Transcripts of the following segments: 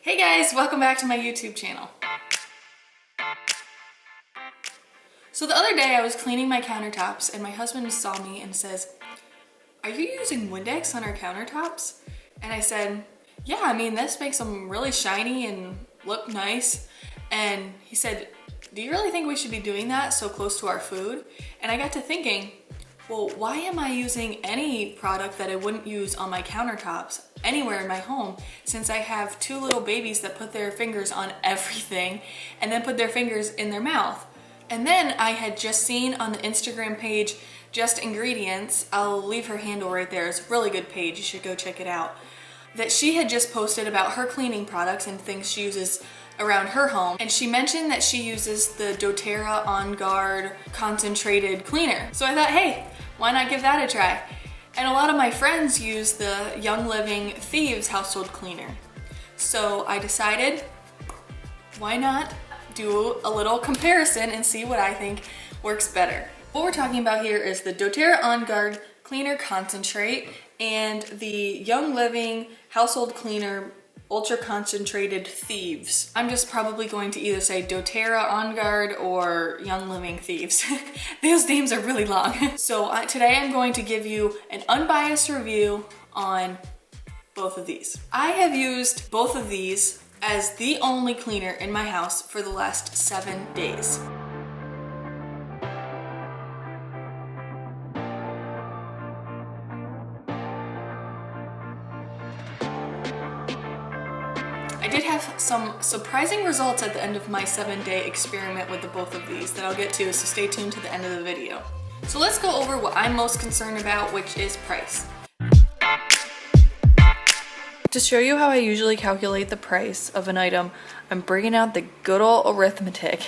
Hey guys, welcome back to my YouTube channel. So the other day I was cleaning my countertops and my husband saw me and says, "Are you using Windex on our countertops?" And I said, "Yeah, I mean this makes them really shiny and look nice." And he said, "Do you really think we should be doing that so close to our food?" And I got to thinking, well, why am I using any product that I wouldn't use on my countertops anywhere in my home, since I have two little babies that put their fingers on everything and then put their fingers in their mouth. And then I had just seen on the Instagram page, Just Ingredients, I'll leave her handle right there, it's a really good page, you should go check it out, that she had just posted about her cleaning products and things she uses around her home, and she mentioned that she uses the doTERRA OnGuard concentrated cleaner. So I thought, hey, why not give that a try? And a lot of my friends use the Young Living Thieves household cleaner. So I decided, why not do a little comparison and see what I think works better. What we're talking about here is the doTERRA OnGuard Cleaner Concentrate and the Young Living Household Cleaner Ultra Concentrated Thieves. I'm just probably going to either say doTERRA OnGuard or Young Living Thieves. Those names are really long. So today I'm going to give you an unbiased review on both of these. I have used both of these as the only cleaner in my house for the last 7 days. I did have some surprising results at the end of my 7-day experiment with the both of these that I'll get to, so stay tuned to the end of the video. So let's go over what I'm most concerned about, which is price. To show you how I usually calculate the price of an item, I'm bringing out the good old arithmetic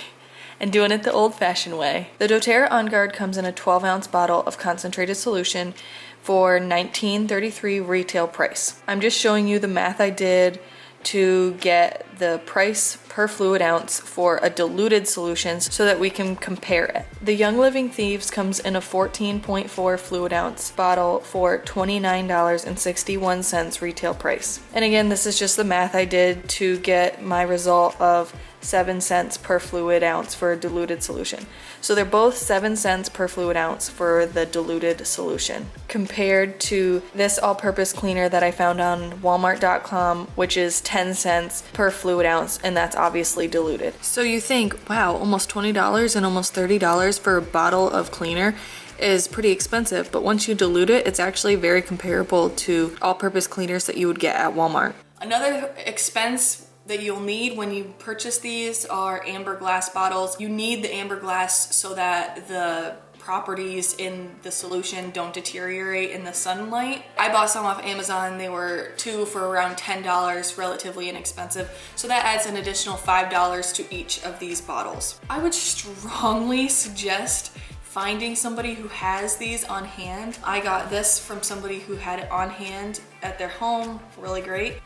and doing it the old-fashioned way. The doTERRA OnGuard comes in a 12-ounce bottle of concentrated solution for $19.33 retail price. I'm just showing you the math I did to get the price per fluid ounce for a diluted solution so that we can compare it. The Young Living Thieves comes in a 14.4 fluid ounce bottle for $29.61 retail price. And again, this is just the math I did to get my result of 7 cents per fluid ounce for a diluted solution. So they're both 7 cents per fluid ounce for the diluted solution, compared to this all-purpose cleaner that I found on Walmart.com, which is 10 cents per fluid ounce, and that's obviously diluted. So you think, wow, almost $20 and almost $30 for a bottle of cleaner is pretty expensive, but once you dilute it, it's actually very comparable to all-purpose cleaners that you would get at Walmart. Another expense that you'll need when you purchase these are amber glass bottles. You need the amber glass so that the properties in the solution don't deteriorate in the sunlight. I bought some off Amazon. They were two for around $10, relatively inexpensive. So that adds an additional $5 to each of these bottles. I would strongly suggest finding somebody who has these on hand. I got this from somebody who had it on hand at their home, really great.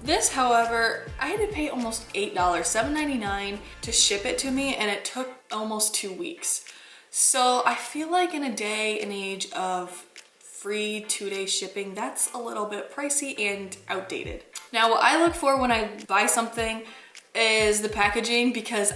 This, however, I had to pay almost $8, $7.99 to ship it to me, and it took almost 2 weeks. So I feel like in a day and age of free 2-day shipping, that's a little bit pricey and outdated. Now, what I look for when I buy something is the packaging, because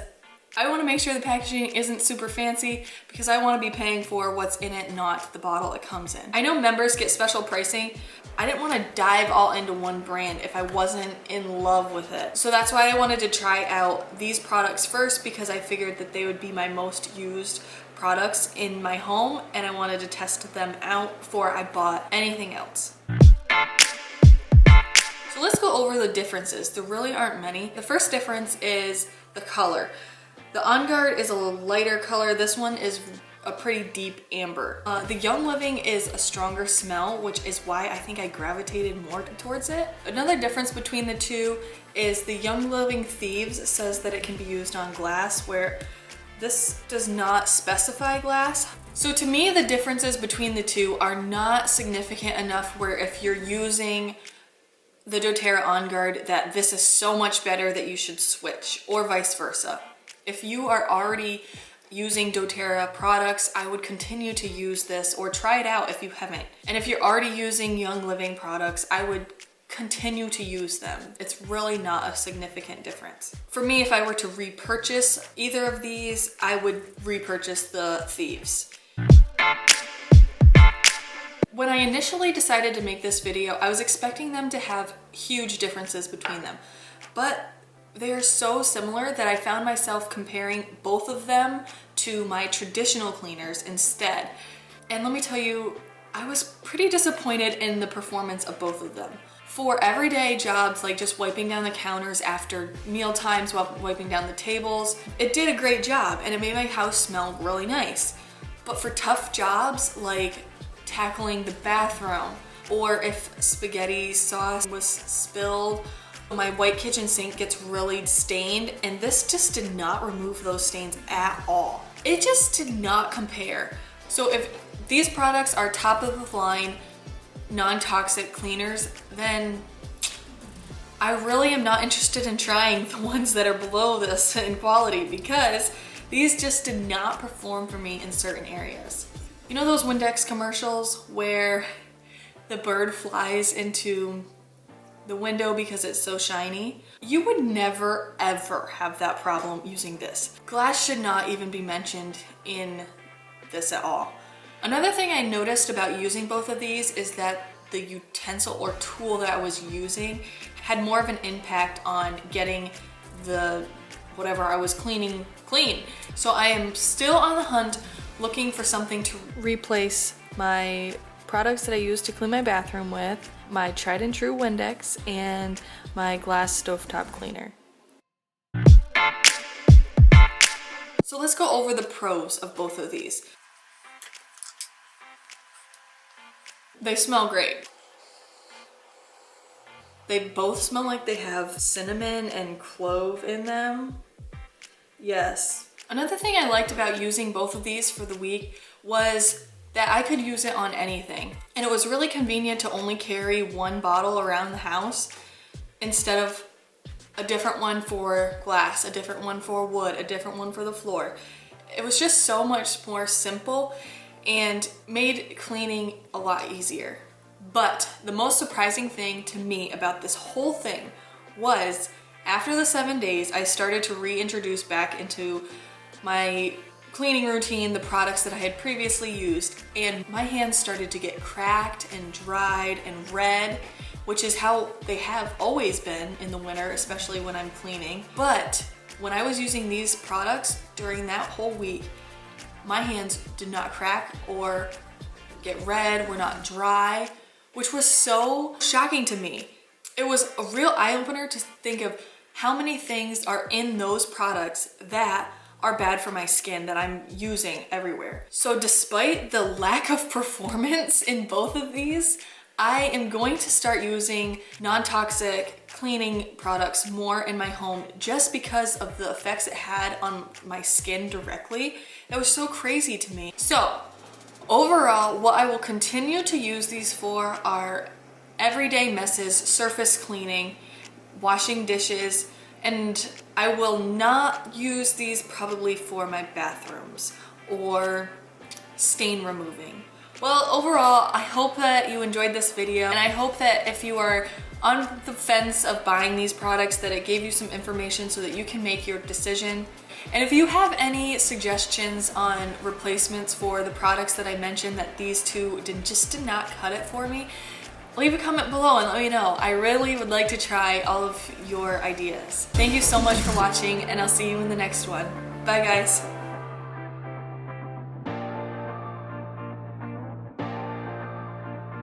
I want to make sure the packaging isn't super fancy, because I want to be paying for what's in it, not the bottle it comes in. I know members get special pricing. I didn't want to dive all into one brand if I wasn't in love with it. So that's why I wanted to try out these products first, because I figured that they would be my most used products in my home, and I wanted to test them out before I bought anything else. So let's go over the differences. There really aren't many. The first difference is the color. The OnGuard is a lighter color. This one is a pretty deep amber. The Young Living is a stronger smell, which is why I think I gravitated more towards it. Another difference between the two is the Young Living Thieves says that it can be used on glass, where this does not specify glass. So to me, the differences between the two are not significant enough where if you're using the doTERRA OnGuard that this is so much better that you should switch, or vice versa. If you are already using doTERRA products, I would continue to use this or try it out if you haven't. And if you're already using Young Living products, I would continue to use them. It's really not a significant difference. For me, if I were to repurchase either of these, I would repurchase the Thieves. When I initially decided to make this video, I was expecting them to have huge differences between them, but they are so similar that I found myself comparing both of them to my traditional cleaners instead. And let me tell you, I was pretty disappointed in the performance of both of them. For everyday jobs like just wiping down the counters after meal times, while wiping down the tables, it did a great job and it made my house smell really nice. But for tough jobs like tackling the bathroom, or if spaghetti sauce was spilled, my white kitchen sink gets really stained, and this just did not remove those stains at all. It just did not compare. So if these products are top of the line non-toxic cleaners, then I really am not interested in trying the ones that are below this in quality, because these just did not perform for me in certain areas. You know those Windex commercials where the bird flies into the window because it's so shiny? You would never ever have that problem using this. Glass should not even be mentioned in this at all. Another thing I noticed about using both of these is that the utensil or tool that I was using had more of an impact on getting the whatever I was cleaning clean. So I am still on the hunt looking for something to replace my products that I use to clean my bathroom with, my tried and true Windex, and my glass stovetop cleaner. So let's go over the pros of both of these. They smell great. They both smell like they have cinnamon and clove in them. Yes. Another thing I liked about using both of these for the week was that I could use it on anything. And it was really convenient to only carry one bottle around the house instead of a different one for glass, a different one for wood, a different one for the floor. It was just so much more simple and made cleaning a lot easier. But the most surprising thing to me about this whole thing was after the 7 days, I started to reintroduce back into my cleaning routine the products that I had previously used, and my hands started to get cracked and dried and red, which is how they have always been in the winter, especially when I'm cleaning. But when I was using these products during that whole week, my hands did not crack or get red, were not dry, which was so shocking to me. It was a real eye-opener to think of how many things are in those products that are bad for my skin that I'm using everywhere. So despite the lack of performance in both of these, I am going to start using non-toxic cleaning products more in my home just because of the effects it had on my skin directly. That was so crazy to me. So overall, what I will continue to use these for are everyday messes, surface cleaning, washing dishes, and I will not use these probably for my bathrooms or stain removing. Well, overall, I hope that you enjoyed this video, and I hope that if you are on the fence of buying these products, that it gave you some information so that you can make your decision. And if you have any suggestions on replacements for the products that I mentioned that these two just did not cut it for me, leave a comment below and let me know. I really would like to try all of your ideas. Thank you so much for watching, and I'll see you in the next one. Bye guys.